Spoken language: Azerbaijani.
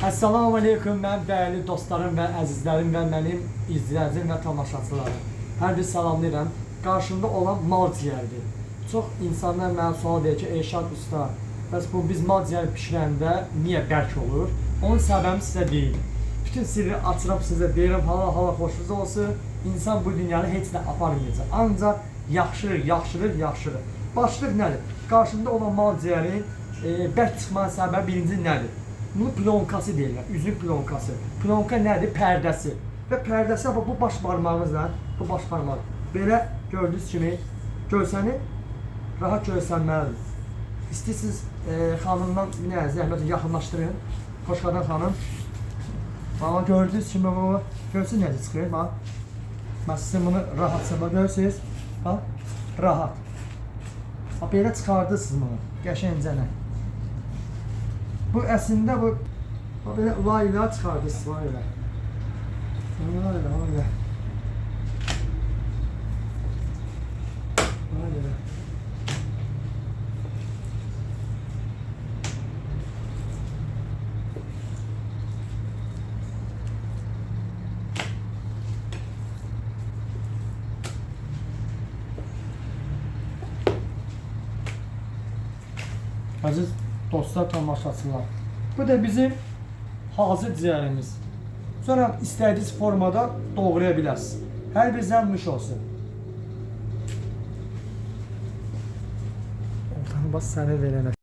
Assalamu aleykum, mənim dəyərli dostlarım və əzizlərim və mənim izləyicim və tamaşaçılarım. Hər bir salamlayıram. Qarşımda olan mal ciyərdir. Çox insanlar mənə sual verir ki, Elşad usta, bəs bu biz mal ciyər bişirəndə niyə bərk olur? Onun səbəbi sizə deyim. Bütün sirri açıram sizə deyirəm, hala xoşunuz olsun. İnsan bu dünyanı heç nə aparmayacaq. Ancaq yaxşırır. Başlıq nədir? Qarşımda olan mal ciyərin bərk çıxmanın səbəbi birinci nədir? Bunu plonkası deyirlər, üzük plonkası. Plonka nədir? Pərdəsi. Və pərdəsi bu baş barmağımızla, bu baş barmaq. Belə gördüyünüz kimi görsəni rahat görsənməlidir. İstəyirsiniz xanımdan bir zəhmət yaxınlaşdırın. Xoşqadan xanım. Ama gördüyünüz kimi bu görsün necə çıxır. Mən sizin bunu rahatça görürsünüz. Rahat. Belə çıxardırsınız bunu. Qəşəncənə. Bu əslində bu belə layla çıxardırsınız, layla. Layla. Aziz dostlar, tamaşaçılar. Bu da bizim hazır ciyərimiz. Sonra istədiyiniz formada doğraya bilərsiniz. Hər bir zəmmiş olsun. Oltanı bas səni verənə.